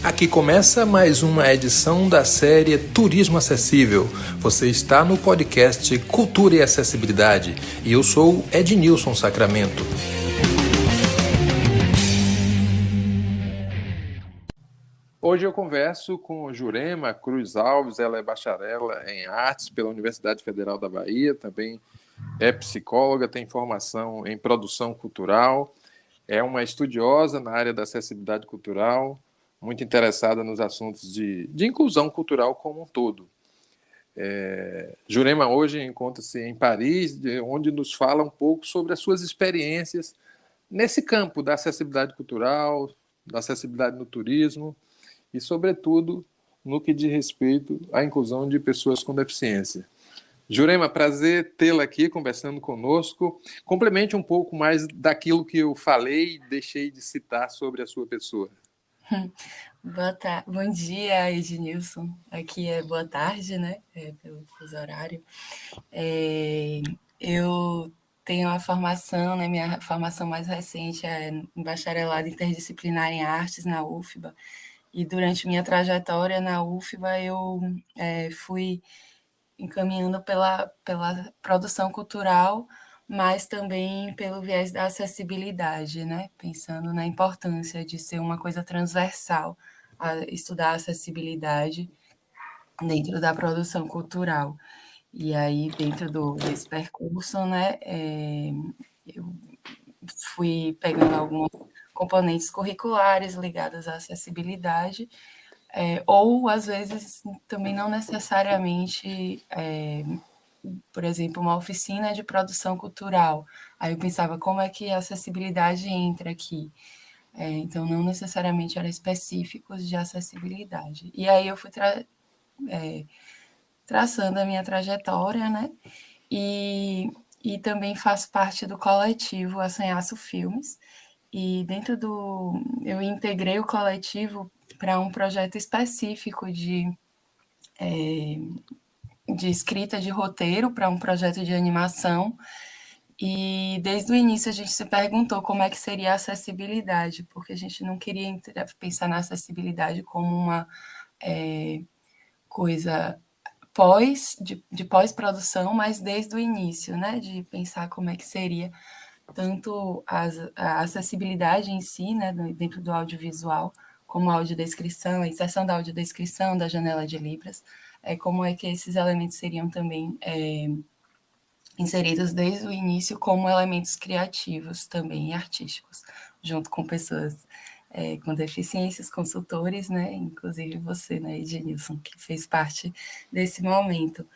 Aqui começa mais uma edição da série Turismo Acessível. Você está no podcast Cultura e Acessibilidade e eu sou Ednilson Sacramento. Hoje eu converso com Jurema Cruz Alves, ela é bacharela em artes pela Universidade Federal da Bahia, também é psicóloga, tem formação em produção cultural, é uma estudiosa na área da acessibilidade cultural, muito interessada nos assuntos de inclusão cultural como um todo. Jurema hoje encontra-se em Paris, onde nos fala um pouco sobre as suas experiências nesse campo da acessibilidade cultural, da acessibilidade no turismo e, sobretudo, no que diz respeito à inclusão de pessoas com deficiência. Jurema, prazer tê-la aqui conversando conosco. Complemente um pouco mais daquilo que eu falei e deixei de citar sobre a sua pessoa. Bom dia, Ednilson. Aqui é boa tarde, né? Pelo fuso horário. Eu tenho a formação, né? Minha formação mais recente é em bacharelado interdisciplinar em artes na UFBA. E durante minha trajetória na UFBA, eu fui encaminhando pela produção cultural, mas também pelo viés da acessibilidade, né? Pensando na importância de ser uma coisa transversal, a estudar a acessibilidade dentro da produção cultural. E aí, dentro desse percurso, né, eu fui pegando alguns componentes curriculares ligados à acessibilidade, ou, às vezes, também não necessariamente, por exemplo, uma oficina de produção cultural. Aí eu pensava, como é que a acessibilidade entra aqui? Então, não necessariamente eram específicos de acessibilidade. E aí eu fui traçando a minha trajetória, né? E também faço parte do coletivo Assanhaço Filmes. E eu integrei o coletivo para um projeto específico de escrita de roteiro para um projeto de animação. E desde o início a gente se perguntou como é que seria a acessibilidade, porque a gente não queria pensar na acessibilidade como uma coisa de pós-produção, mas desde o início, né, de pensar como é que seria tanto a acessibilidade em si, né, dentro do audiovisual, como a audiodescrição, a inserção da audiodescrição, da janela de Libras, como é que esses elementos seriam também inseridos desde o início como elementos criativos também e artísticos, junto com pessoas com deficiências, consultores, né? Inclusive você, né, Ednilson, que fez parte desse momento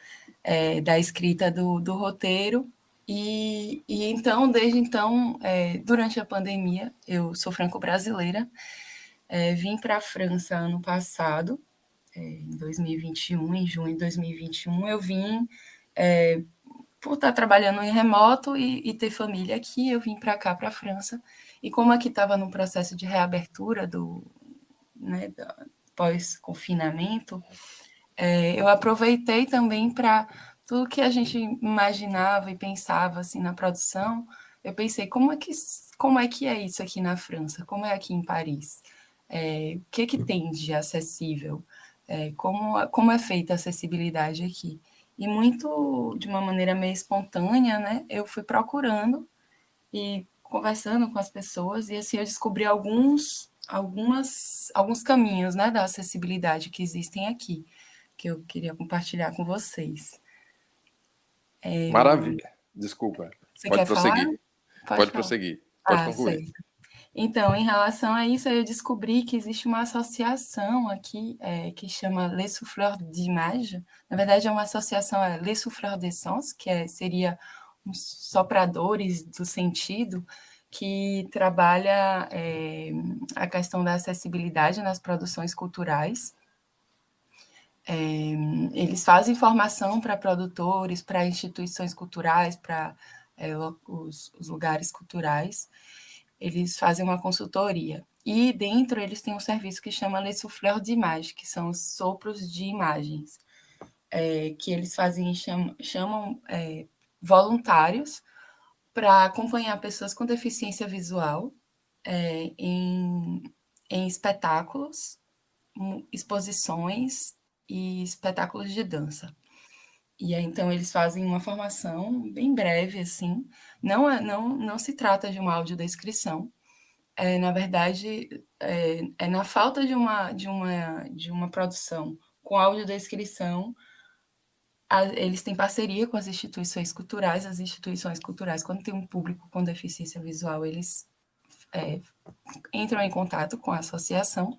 da escrita do roteiro. E então, desde então, durante a pandemia, eu sou franco-brasileira, vim para a França ano passado, em 2021, em junho de 2021, eu vim por estar trabalhando em remoto e ter família aqui, eu vim para cá, para a França. E como aqui estava no processo de reabertura né, pós-confinamento, eu aproveitei também para tudo que a gente imaginava e pensava assim na produção. Eu pensei, como é que é isso aqui na França? Como é aqui em Paris? O que tem de acessível? Como é feita a acessibilidade aqui? E muito de uma maneira meio espontânea, né? Eu fui procurando e conversando com as pessoas, e assim eu descobri alguns caminhos, né, da acessibilidade que existem aqui, que eu queria compartilhar com vocês. Maravilha. Desculpa. Você Pode quer falar? prosseguir. Pode Pode falar. prosseguir. Pode Ah, concluir. certo. Então, em relação a isso, eu descobri que existe uma associação aqui que chama Les Souffleurs d'Image. Na verdade, é uma associação, Les Souffleurs d'Essence, seria uns sopradores do sentido, que trabalha a questão da acessibilidade nas produções culturais. Eles fazem formação para produtores, para instituições culturais, para os lugares culturais. Eles fazem uma consultoria. E dentro eles têm um serviço que chama Les Souffleurs d'Image, que são os sopros de imagens, que eles chamam voluntários para acompanhar pessoas com deficiência visual em espetáculos exposições e espetáculos de dança. E aí, então, eles fazem uma formação bem breve, assim. Não se trata de uma audiodescrição. Na verdade, na falta de uma produção com audiodescrição, eles têm parceria com as instituições culturais. As instituições culturais, quando tem um público com deficiência visual, eles entram em contato com a associação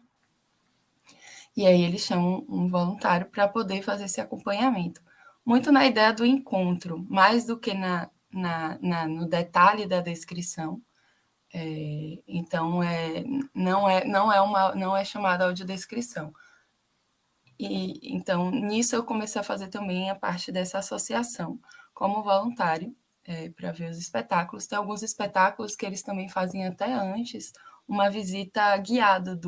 e aí eles chamam um voluntário para poder fazer esse acompanhamento. Muito na ideia do encontro, mais do que no detalhe da descrição. Então, não é chamada audiodescrição. E, então, nisso eu comecei a fazer também a parte dessa associação, como voluntário, para ver os espetáculos. Tem alguns espetáculos que eles também fazem até antes, uma visita guiada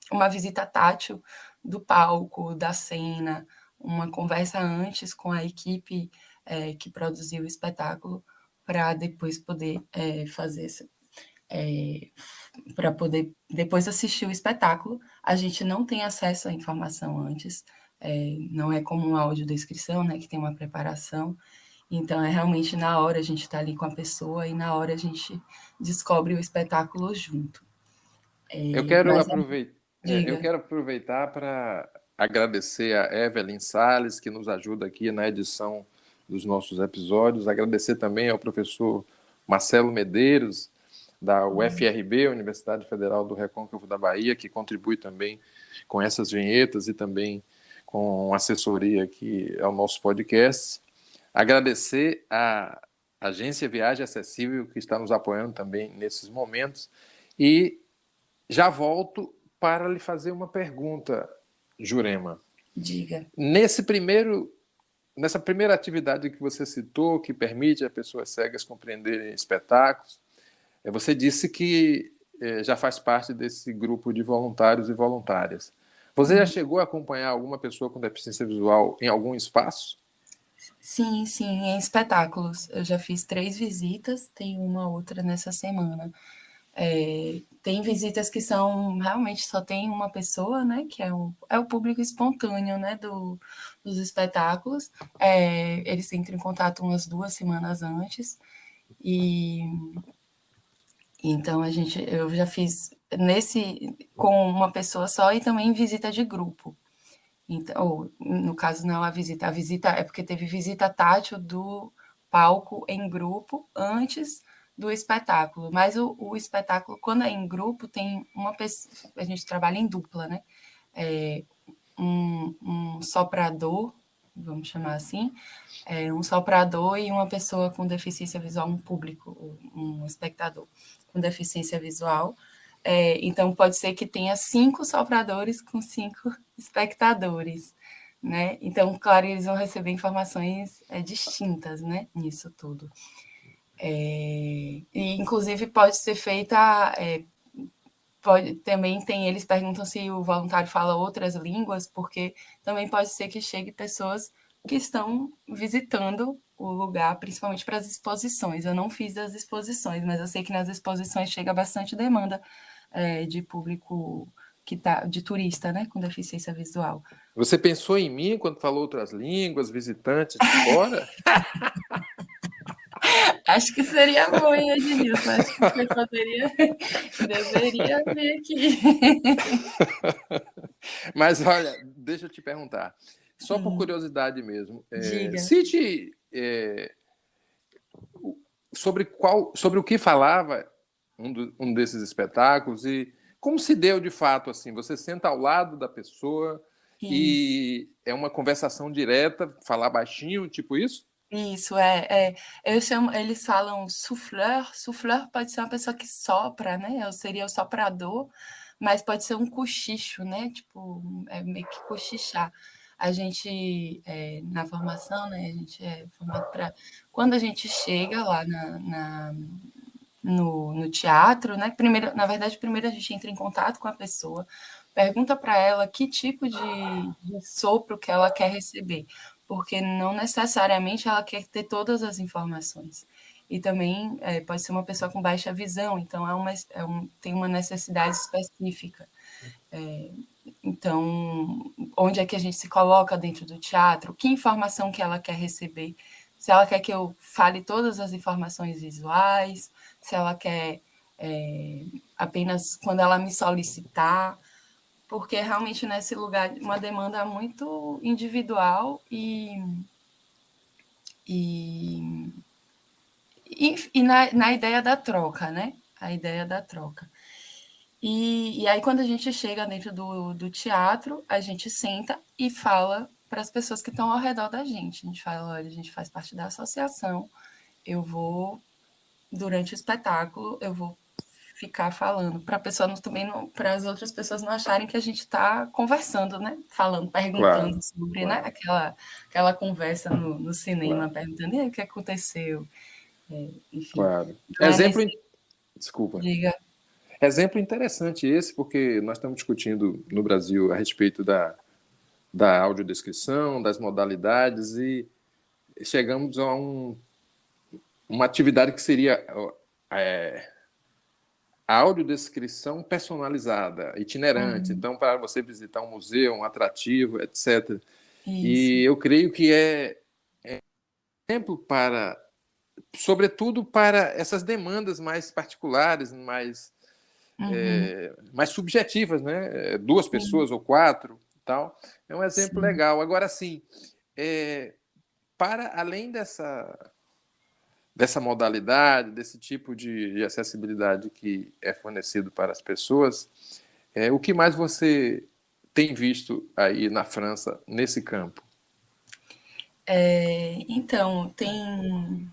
uma visita tátil do palco, da cena, uma conversa antes com a equipe que produziu o espetáculo, para depois poder fazer para poder depois assistir o espetáculo. A gente não tem acesso à informação antes, não é como uma audiodescrição, né, que tem uma preparação. Então, é realmente na hora a gente está ali com a pessoa e na hora a gente descobre o espetáculo junto. Eu quero Mas, aproveitar, eu diga. quero aproveitar para agradecer a Evelyn Salles, que nos ajuda aqui na edição dos nossos episódios. Agradecer também ao professor Marcelo Medeiros, da UFRB, Universidade Federal do Recôncavo da Bahia, que contribui também com essas vinhetas e também com assessoria aqui ao nosso podcast. Agradecer à Agência Viagem Acessível, que está nos apoiando também nesses momentos. E já volto para lhe fazer uma pergunta, Jurema. Diga. Nessa primeira atividade que você citou, que permite a pessoas cegas compreenderem espetáculos, você disse que já faz parte desse grupo de voluntários e voluntárias. Você já chegou a acompanhar alguma pessoa com deficiência visual em algum espaço? Sim, em espetáculos. Eu já fiz 3 visitas, tem uma outra nessa semana. Tem visitas que são realmente só tem uma pessoa, né? Que é o público espontâneo, né? Dos espetáculos. Eles entram em contato umas 2 semanas antes. E então eu já fiz com uma pessoa só e também visita de grupo. Então, ou, no caso, não a visita é porque teve visita tátil do palco em grupo antes do espetáculo. Mas o espetáculo, quando é em grupo, tem uma pessoa, a gente trabalha em dupla, né? Um soprador, vamos chamar assim, um soprador e uma pessoa com deficiência visual, um público, um espectador com deficiência visual. Então, pode ser que tenha 5 sopradores com 5 espectadores, né? Então, claro, eles vão receber informações distintas, né? Nisso tudo. E, inclusive, pode ser feita... também eles perguntam se o voluntário fala outras línguas, porque também pode ser que chegue pessoas que estão visitando o lugar, principalmente para as exposições. Eu não fiz as exposições, mas eu sei que nas exposições chega bastante demanda de público de turista, né, com deficiência visual. Você pensou em mim quando falou outras línguas, visitantes de fora? Acho que seria bom, hein, Ednilson? Acho que você deveria vir aqui. Mas olha, deixa eu te perguntar, só por curiosidade mesmo, Diga. cite sobre o que falava um desses espetáculos e como se deu de fato assim. Você senta ao lado da pessoa Isso. e é uma conversação direta, falar baixinho, tipo isso? Isso, eles falam souffleur. Souffleur pode ser uma pessoa que sopra, né? Seria o soprador, mas pode ser um cochicho, né? Tipo, meio que cochichar. A gente, na formação, né? A gente é formado para. Quando a gente chega lá no teatro, né? Na verdade, primeiro a gente entra em contato com a pessoa, pergunta para ela que tipo de sopro que ela quer receber, porque não necessariamente ela quer ter todas as informações. E também pode ser uma pessoa com baixa visão, então tem uma necessidade específica. Então, onde é que a gente se coloca dentro do teatro? Que informação que ela quer receber? Se ela quer que eu fale todas as informações visuais, se ela quer apenas quando ela me solicitar, porque realmente nesse lugar uma demanda muito individual e, e na ideia da troca, né? A ideia da troca. E aí, quando a gente chega dentro do teatro, a gente senta e fala para as pessoas que estão ao redor da gente. A gente fala, olha, a gente faz parte da associação, eu vou, durante o espetáculo, eu vou ficar falando, para pessoa também para as outras pessoas não acharem que a gente está conversando, né? Falando, perguntando Claro, sobre, né? claro, Aquela conversa no cinema, claro, perguntando e aí, o que aconteceu, enfim. claro. Então é nesse. Desculpa. Diga. Exemplo interessante esse, porque nós estamos discutindo no Brasil a respeito da audiodescrição, das modalidades, e chegamos a uma atividade que seria é, a audiodescrição personalizada, itinerante. Uhum. Então, para você visitar um museu, um atrativo, etc. Isso. E eu creio que é exemplo para, sobretudo para essas demandas mais particulares, Uhum. mais subjetivas, né? Duas Sim, pessoas ou quatro, tal. É um exemplo sim. legal. Agora, sim, para além dessa modalidade, desse tipo de acessibilidade que é fornecido para as pessoas, o que mais você tem visto aí na França nesse campo? Então, tem.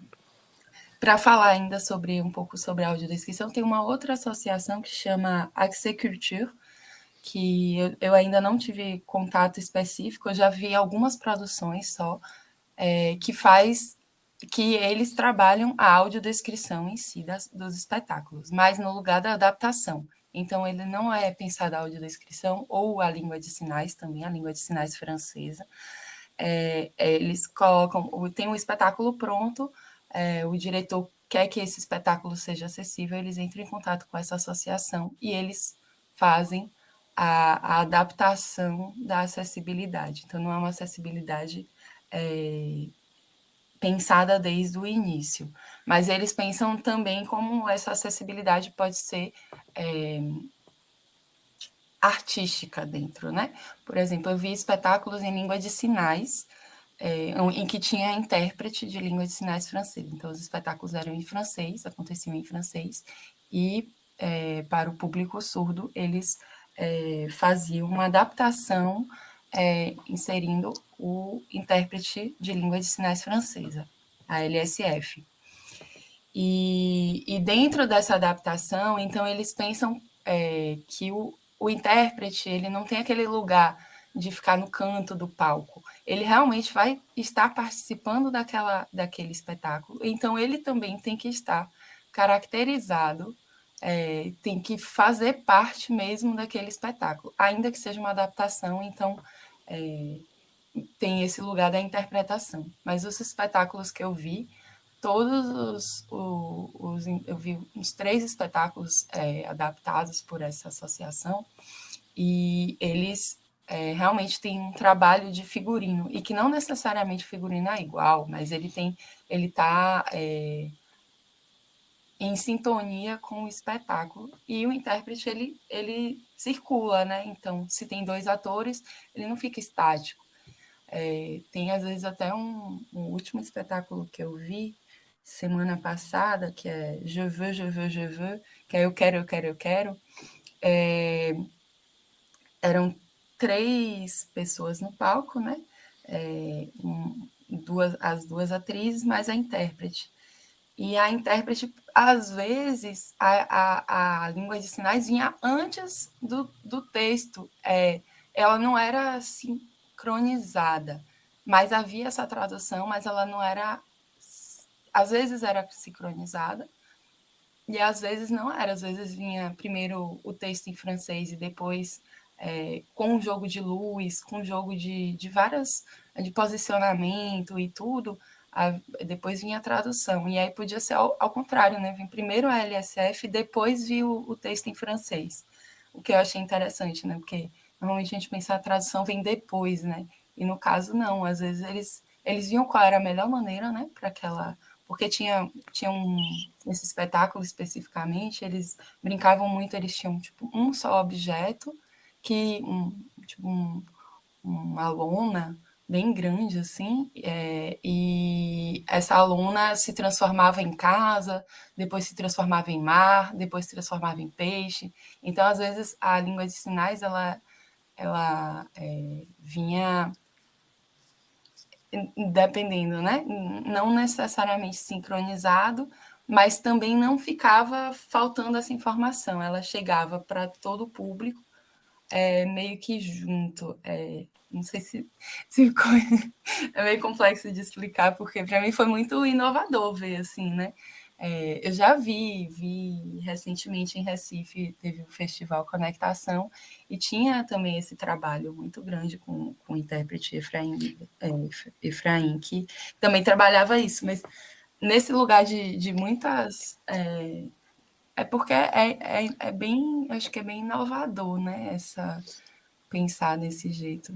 Para falar ainda sobre um pouco sobre a audiodescrição, tem uma outra associação que chama Accès Culture, que eu ainda não tive contato específico, eu já vi algumas produções só, que faz que eles trabalham a audiodescrição em si dos espetáculos, mas no lugar da adaptação. Então, ele não é pensado a audiodescrição ou a língua de sinais também, a língua de sinais francesa. Eles colocam, tem um espetáculo pronto, o diretor quer que esse espetáculo seja acessível, eles entram em contato com essa associação e eles fazem a adaptação da acessibilidade. Então, não é uma acessibilidade pensada desde o início, mas eles pensam também como essa acessibilidade pode ser artística dentro, né? Por exemplo, eu vi espetáculos em língua de sinais, em que tinha intérprete de língua de sinais francesa. Então, os espetáculos eram em francês, aconteciam em francês, e para o público surdo, eles faziam uma adaptação inserindo o intérprete de língua de sinais francesa, a LSF. E dentro dessa adaptação, então, eles pensam que o intérprete ele não tem aquele lugar de ficar no canto do palco. Ele realmente vai estar participando daquele espetáculo. Então, ele também tem que estar caracterizado, tem que fazer parte mesmo daquele espetáculo, ainda que seja uma adaptação. Então, tem esse lugar da interpretação. Mas os espetáculos que eu vi, todos eu vi uns 3 espetáculos adaptados por essa associação, e eles realmente têm um trabalho de figurino, e que não necessariamente o figurino é igual, mas ele está em sintonia com o espetáculo, e o intérprete ele circula, né? Então, se tem 2 atores, ele não fica estático. Tem às vezes até um último espetáculo que eu vi semana passada, que é Je veux, je veux, je veux, que é eu quero, eu quero, eu quero. É, eram 3 pessoas no palco, né? As duas atrizes, mais a intérprete. E a intérprete, às vezes, a língua de sinais vinha antes do texto. Ela não era sincronizada, mas havia essa tradução, mas ela não era. Às vezes era sincronizada, e às vezes não era. Às vezes vinha primeiro o texto em francês e depois com o jogo de luz, com o jogo de várias. De posicionamento e tudo, depois vinha a tradução. E aí podia ser ao contrário, né? Vim primeiro a LSF e depois vi o texto em francês. o que eu achei interessante, né? Porque normalmente a gente pensa a tradução vem depois, né? E no caso, não. Às vezes eles viam qual era a melhor maneira, né? Para aquela. Porque esse espetáculo especificamente, eles brincavam muito, eles tinham tipo um só objeto, tipo, uma lona bem grande, assim, e essa lona se transformava em casa, depois se transformava em mar, depois se transformava em peixe. Então, às vezes, a língua de sinais, ela vinha dependendo, né? Não necessariamente sincronizado, mas também não ficava faltando essa informação. Ela chegava para todo o público, meio que junto. Não sei se ficou... É meio complexo de explicar, porque para mim foi muito inovador ver, assim, né? Eu já vi recentemente em Recife, teve o Festival Conectação, e tinha também esse trabalho muito grande com o intérprete Efraim, que também trabalhava isso, mas nesse lugar de muitas... porque é bem, acho que é bem inovador, né? Pensar desse jeito.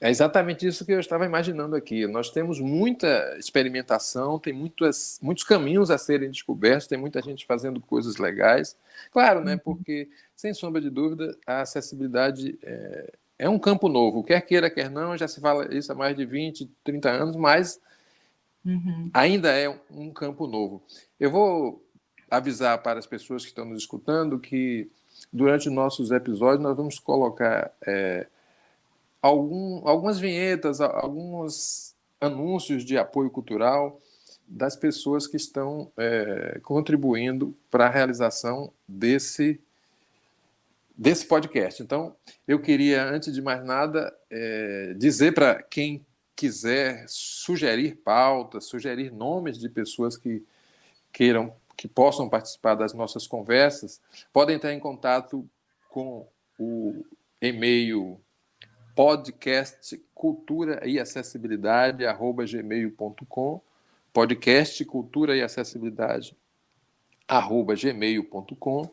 É exatamente isso que eu estava imaginando aqui. Nós temos muita experimentação, tem muitos caminhos a serem descobertos, tem muita gente fazendo coisas legais. Claro, né? Porque, sem sombra de dúvida, a acessibilidade é um campo novo. Quer queira, quer não, já se fala isso há mais de 20, 30 anos, mas ainda é um campo novo. Eu vou avisar para as pessoas que estão nos escutando que, durante os nossos episódios, nós vamos colocar... algumas vinhetas, alguns anúncios de apoio cultural das pessoas que estão contribuindo para a realização desse podcast. Então, eu queria, antes de mais nada, dizer para quem quiser sugerir pautas, sugerir nomes de pessoas que possam participar das nossas conversas, podem entrar em contato com o e-mail podcast cultura e acessibilidade @gmail.com, podcast cultura e acessibilidade @gmail.com.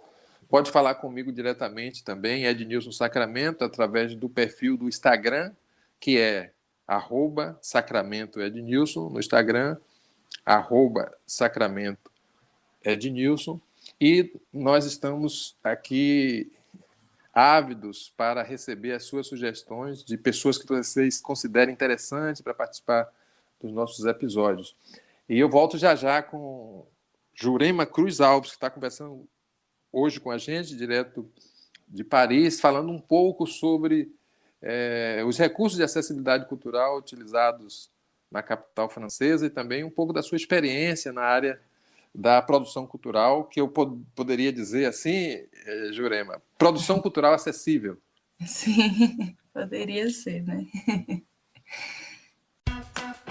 Pode falar comigo diretamente também, Ednilson Sacramento, através do perfil do Instagram, que é @Sacramento Ednilson, no Instagram, @Sacramento Ednilson. E nós estamos aqui ávidos para receber as suas sugestões de pessoas que vocês considerem interessantes para participar dos nossos episódios. E eu volto já já com Jurema Cruz Alves, que está conversando hoje com a gente, direto de Paris, falando um pouco sobre os recursos de acessibilidade cultural utilizados na capital francesa e também um pouco da sua experiência na área da produção cultural, que eu poderia dizer assim, Jurema, produção cultural acessível. Sim, poderia ser, né?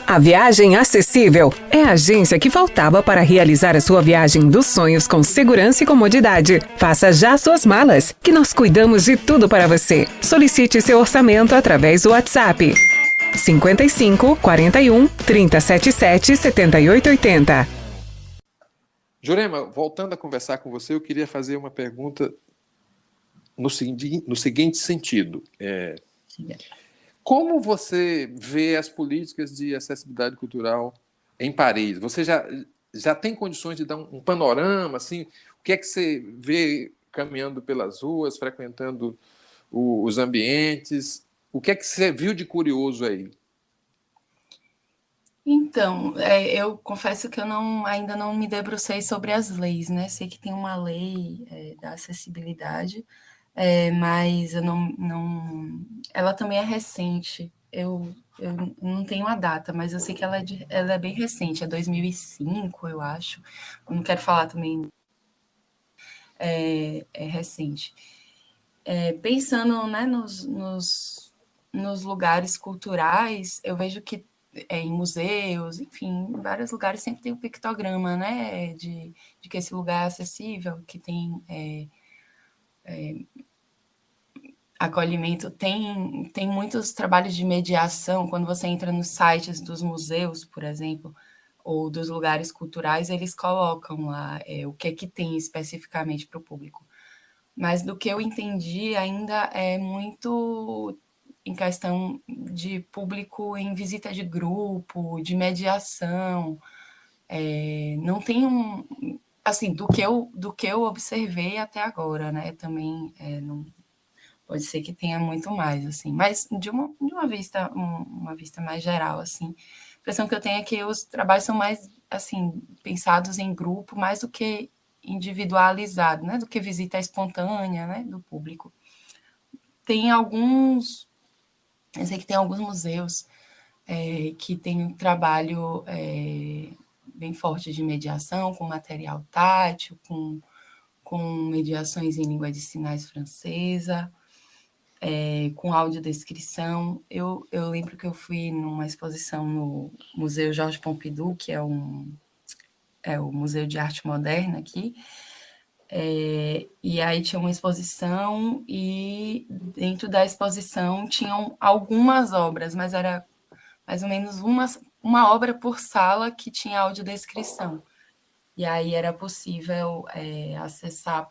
A Viagem Acessível é a agência que faltava para realizar a sua viagem dos sonhos com segurança e comodidade. Faça já suas malas, que nós cuidamos de tudo para você. Solicite seu orçamento através do WhatsApp 55 41 377 7880. Jurema, voltando a conversar com você, eu queria fazer uma pergunta no seguinte sentido. Como você vê as políticas de acessibilidade cultural em Paris? Você já tem condições de dar um panorama? Assim, o que é que você vê caminhando pelas ruas, frequentando os ambientes? O que é que você viu de curioso aí? Então, eu confesso que eu ainda não me debrucei sobre as leis, né? Sei que tem uma lei da acessibilidade, mas eu não... Ela também é recente. Eu não tenho a data, mas eu sei que ela é bem recente, é 2005, eu acho. Eu não quero falar também... É recente. Pensando, né, nos lugares culturais, eu vejo que em museus, enfim, em vários lugares sempre tem um pictograma, né, de que esse lugar é acessível, que tem acolhimento. Tem muitos trabalhos de mediação, quando você entra nos sites dos museus, por exemplo, ou dos lugares culturais, eles colocam lá o que é que tem especificamente para o público. mas do que eu entendi ainda é muito em questão de público em visita de grupo, de mediação. Não tem assim, do que eu observei até agora, né? Também não, pode ser que tenha muito mais, assim, mas de uma vista, uma vista mais geral, assim, a impressão que eu tenho é que os trabalhos são mais, assim, pensados em grupo, mais do que individualizado, né? Do que visita espontânea, né? Do público. Tem alguns, eu sei que tem alguns museus que tem um trabalho bem forte de mediação, com material tátil, com mediações em língua de sinais francesa, com audiodescrição. Eu lembro que eu fui numa exposição no Museu Georges Pompidou, que é o Museu de Arte Moderna aqui, e aí tinha uma exposição e dentro da exposição tinham algumas obras, mas era mais ou menos uma obra por sala que tinha audiodescrição. E aí era possível acessar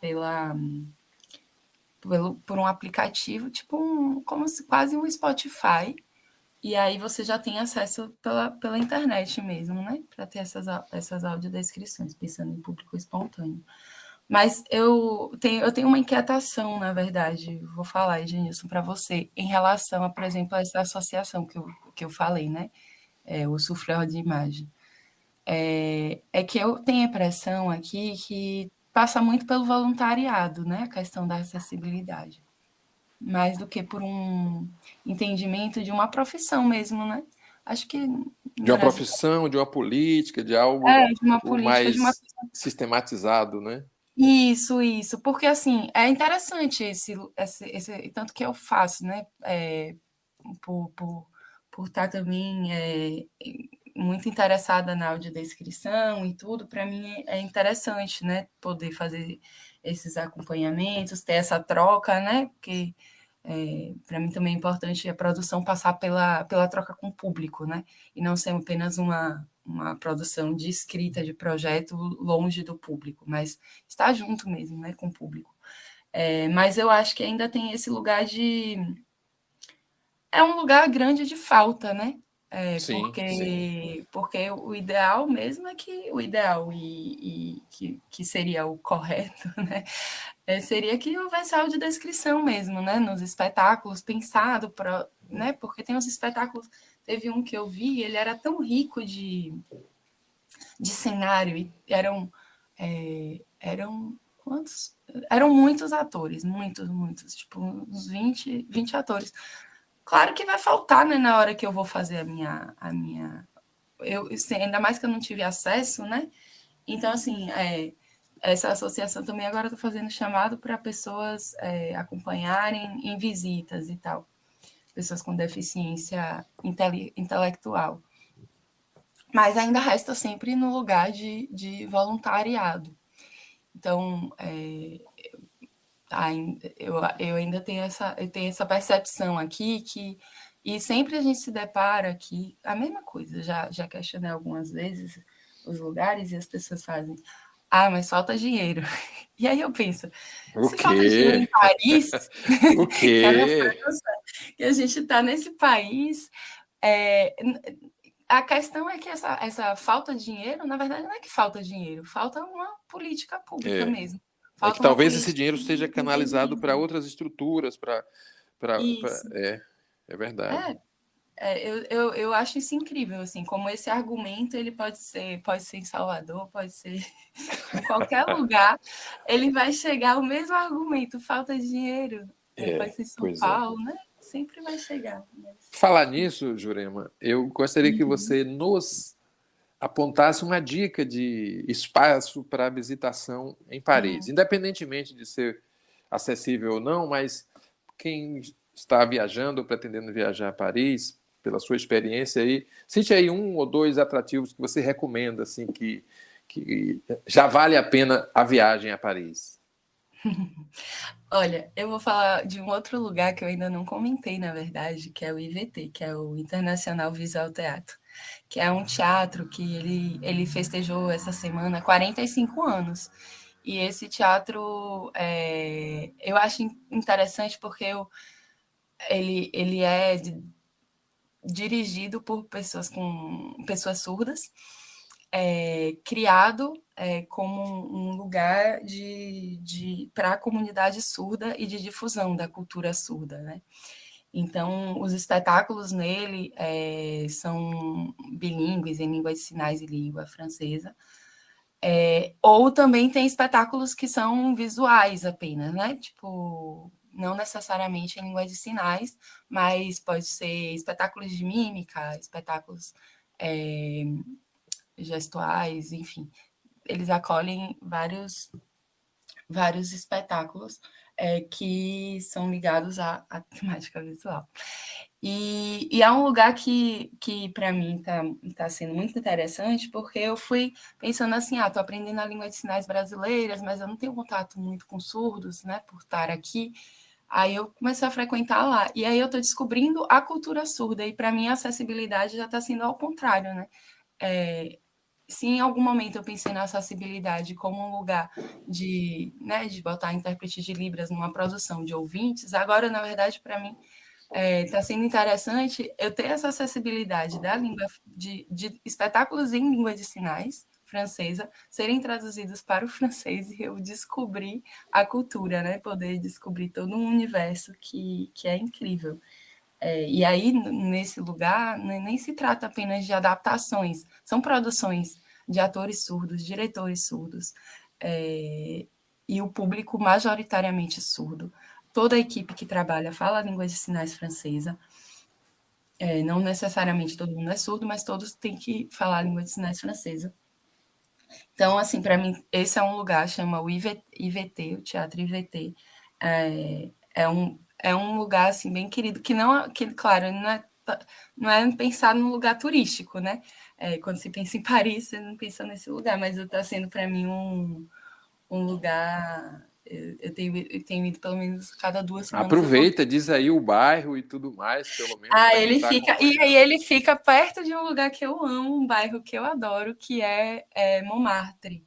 por um aplicativo, tipo como se quase um Spotify, e aí você já tem acesso pela internet mesmo, né? Para ter essas audiodescrições, pensando em público espontâneo. Mas eu tenho uma inquietação, na verdade, vou falar, Genilson, para você, em relação a, por exemplo, a essa associação que eu falei, né? O Souffleur de Imagem. É que eu tenho a impressão aqui que passa muito pelo voluntariado, né? A questão da acessibilidade. Mais do que por um entendimento de uma profissão mesmo, né? Acho que no De uma Brasil profissão, de uma política, de algo de uma o política, de uma mais sistematizado, né? Isso, porque assim, é interessante tanto que eu faço, né? Por, por, por estar também muito interessada na audiodescrição e tudo, para mim é interessante, né? Poder fazer esses acompanhamentos, ter essa troca, né? Porque para mim também é importante a produção passar pela troca com o público, né? E não ser apenas uma produção de escrita de projeto longe do público, mas estar junto mesmo, né, com o público. Mas eu acho que ainda tem esse lugar de... É um lugar grande de falta, né? Sim, sim. Porque o ideal mesmo é que o ideal que seria o correto, né? Seria que houvesse audiodescrição mesmo, né? Nos espetáculos, pensado para, né? Porque tem uns espetáculos, teve um que eu vi, ele era tão rico de cenário, e eram quantos? Eram muitos atores, muitos, tipo uns 20 atores. Claro que vai faltar, né, na hora que eu vou fazer ainda mais que eu não tive acesso, né? Então, assim, essa associação também agora está fazendo chamado para pessoas acompanharem em visitas e tal, pessoas com deficiência intelectual. Mas ainda resta sempre no lugar de voluntariado. Então, eu ainda tenho essa percepção aqui e sempre a gente se depara aqui, a mesma coisa, já questionei algumas vezes os lugares e as pessoas fazem, mas falta dinheiro. E aí eu penso, O se falta dinheiro em quê? Paris, O que é na quê? França, que a gente está nesse país, é, a questão é que essa falta de dinheiro, na verdade, não é que falta dinheiro, falta uma política pública É. mesmo. É que Falta uma talvez esse política dinheiro seja de canalizado para entendimento. outras estruturas, Isso. é verdade. É, eu acho isso incrível, assim, como esse argumento ele pode ser em Salvador, pode ser em qualquer lugar, ele vai chegar o mesmo argumento, falta de dinheiro, pode ser em São Pois é. Paulo, né? Sempre vai chegar. Mas... Falar nisso, Jurema, eu gostaria que Uhum. você nos apontasse uma dica de espaço para visitação em Paris, independentemente de ser acessível ou não, mas quem está viajando ou pretendendo viajar a Paris, pela sua experiência aí, cite aí um ou dois atrativos que você recomenda, assim, que já vale a pena a viagem a Paris. Olha, eu vou falar de um outro lugar que eu ainda não comentei, na verdade, que é o IVT, que é o Internacional Visual Teatro, que é um teatro que ele festejou essa semana 45 anos. E esse teatro eu acho interessante porque ele é dirigido por pessoas surdas, criado como um lugar para a comunidade surda e de difusão da cultura surda, né? Então, os espetáculos nele são bilíngues em língua de sinais e língua francesa, ou também tem espetáculos que são visuais apenas, né? Tipo, não necessariamente em língua de sinais, mas pode ser espetáculos de mímica, espetáculos gestuais, enfim. Eles acolhem vários espetáculos que são ligados à temática visual. E é um lugar que para mim tá sendo muito interessante, porque eu fui pensando assim, estou aprendendo a língua de sinais brasileiras, mas eu não tenho contato muito com surdos, né, por estar aqui. Aí eu comecei a frequentar lá, e aí eu estou descobrindo a cultura surda, e para mim a acessibilidade já está sendo ao contrário, né? Se em algum momento eu pensei na acessibilidade como um lugar de botar intérprete de Libras numa produção de ouvintes, agora, na verdade, para mim, está sendo interessante eu ter essa acessibilidade da língua, de espetáculos em língua de sinais francesa serem traduzidos para o francês e eu descobrir a cultura, né? Poder descobrir todo um universo que é incrível. E aí, nesse lugar, nem se trata apenas de adaptações, são produções de atores surdos, diretores surdos, e o público majoritariamente surdo. Toda a equipe que trabalha fala a língua de sinais francesa. Não necessariamente todo mundo é surdo, mas todos têm que falar a língua de sinais francesa. Então, assim, para mim, esse é um lugar, chama o IVT, o Teatro IVT. É um lugar assim, bem querido, que claro, não é pensar num lugar turístico, né? Quando se pensa em Paris, você não pensa nesse lugar, mas está sendo para mim um lugar. Eu tenho ido pelo menos cada 2 semanas. Aproveita, diz aí o bairro e tudo mais, pelo menos. E aí ele fica perto de um lugar que eu amo, um bairro que eu adoro, que é Montmartre.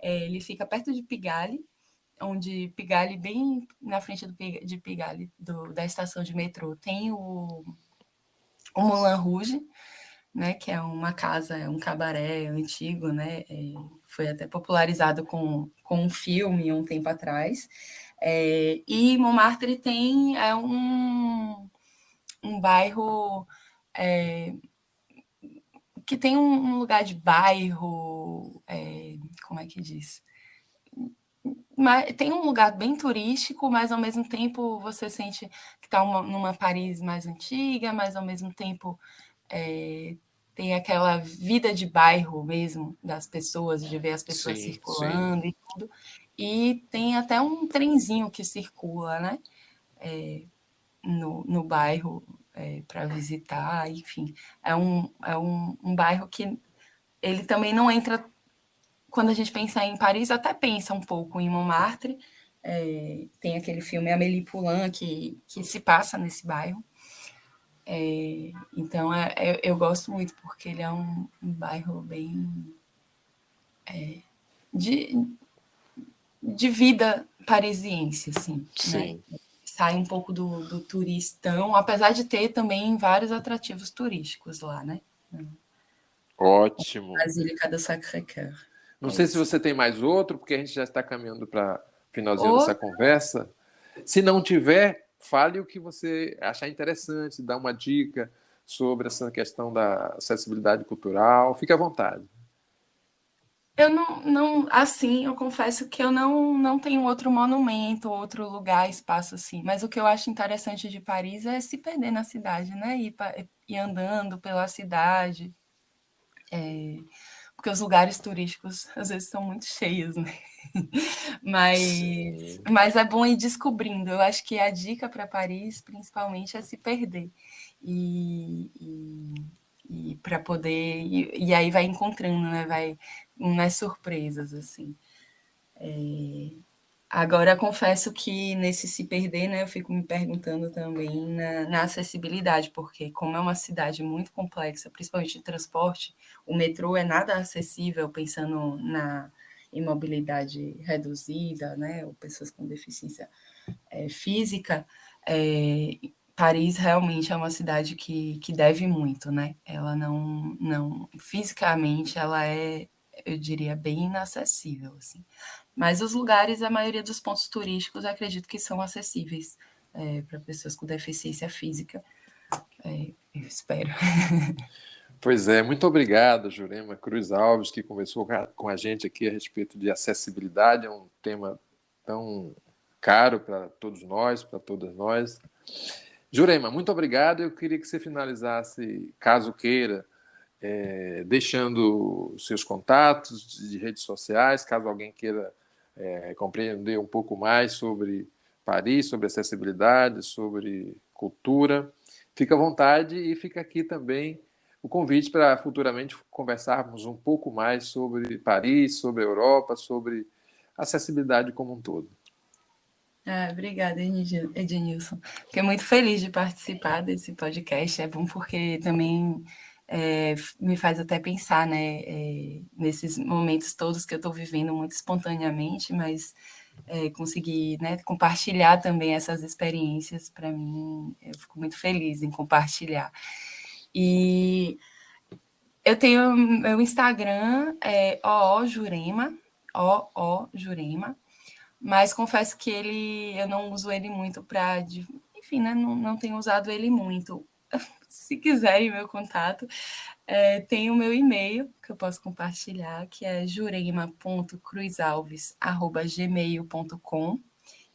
Ele fica perto de Pigalle, onde Pigalle, bem na frente de Pigalle, da estação de metrô, tem o Moulin Rouge, né, que é uma casa, um cabaré antigo, né, foi até popularizado com um filme um tempo atrás. E Montmartre tem um bairro que tem um lugar de bairro, como é que diz? Mas tem um lugar bem turístico, mas ao mesmo tempo você sente que está numa Paris mais antiga, mas ao mesmo tempo tem aquela vida de bairro mesmo, das pessoas, de ver as pessoas circulando e tudo. E tem até um trenzinho que circula, né? No bairro para visitar, enfim. É um bairro que ele também não entra. Quando a gente pensa em Paris, até pensa um pouco em Montmartre. Tem aquele filme Amélie Poulain que se passa nesse bairro. Então, eu gosto muito, porque ele é um bairro bem de vida parisiense, assim, Sim. Né? Sai um pouco do turistão, apesar de ter também vários atrativos turísticos lá, né? Ótimo. Basílica do Sacré-Cœur. Não sei se você tem mais outro, porque a gente já está caminhando para finalzinho dessa conversa. Se não tiver, fale o que você achar interessante, dá uma dica sobre essa questão da acessibilidade cultural. Fique à vontade. Eu não, assim, eu confesso que eu não tenho outro monumento, outro lugar, espaço assim. Mas o que eu acho interessante de Paris é se perder na cidade, né? Ir andando pela cidade. Porque os lugares turísticos às vezes são muito cheios, né? Mas é bom ir descobrindo. Eu acho que a dica para Paris, principalmente, é se perder. E para poder. E aí vai encontrando, né? Vai umas surpresas, assim. Agora, confesso que nesse se perder, né, eu fico me perguntando também na acessibilidade, porque como é uma cidade muito complexa, principalmente de transporte, o metrô é nada acessível, pensando em mobilidade reduzida, né, ou pessoas com deficiência física, Paris realmente é uma cidade que deve muito, né? Ela não fisicamente, ela eu diria, bem inacessível, assim. Mas os lugares, a maioria dos pontos turísticos, eu acredito que são acessíveis para pessoas com deficiência física. Eu espero. Pois é, muito obrigado, Jurema Cruz Alves, que conversou com a gente aqui a respeito de acessibilidade, é um tema tão caro para todos nós, para todas nós. Jurema, muito obrigado. Eu queria que você finalizasse, caso queira, deixando seus contatos de redes sociais, caso alguém queira compreender um pouco mais sobre Paris, sobre acessibilidade, sobre cultura. Fica à vontade e fica aqui também o convite para futuramente conversarmos um pouco mais sobre Paris, sobre a Europa, sobre acessibilidade como um todo. Obrigada, Ednilson. Fiquei muito feliz de participar desse podcast. É bom porque também me faz até pensar, né, nesses momentos todos que eu estou vivendo muito espontaneamente, mas conseguir, né, compartilhar também essas experiências, para mim, eu fico muito feliz em compartilhar. E eu tenho meu Instagram, oojurema, mas confesso que eu não uso ele muito para... Enfim, né, não tenho usado ele muito. Se quiserem meu contato, tem o meu e-mail, que eu posso compartilhar, que é jurema.cruzalves@gmail.com,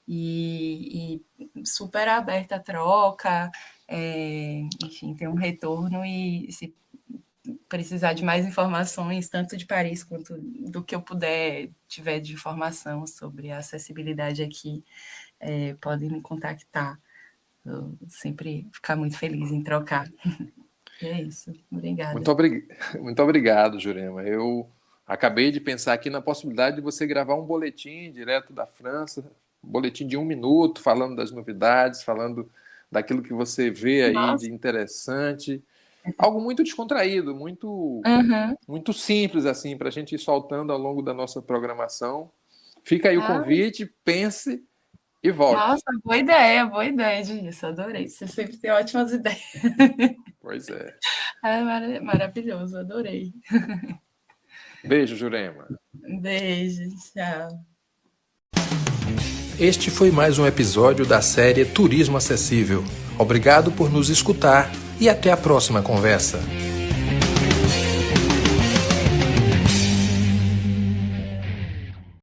e super aberta a troca, enfim, tem um retorno, e se precisar de mais informações, tanto de Paris quanto do que eu tiver de informação sobre a acessibilidade aqui, podem me contactar. Eu sempre ficar muito feliz em trocar. E é isso. Obrigada. Muito obrigado, Jurema. Eu acabei de pensar aqui na possibilidade de você gravar um boletim direto da França, um boletim de 1 minuto, falando das novidades, falando daquilo que você vê aí de interessante. Algo muito descontraído, muito simples, assim, para a gente ir soltando ao longo da nossa programação. Fica aí o convite, pense e volte. Nossa, boa ideia disso, adorei. Você sempre tem ótimas ideias. Pois é. Maravilhoso, adorei. Beijo, Jurema. Beijo, tchau. Este foi mais um episódio da série Turismo Acessível. Obrigado por nos escutar e até a próxima conversa.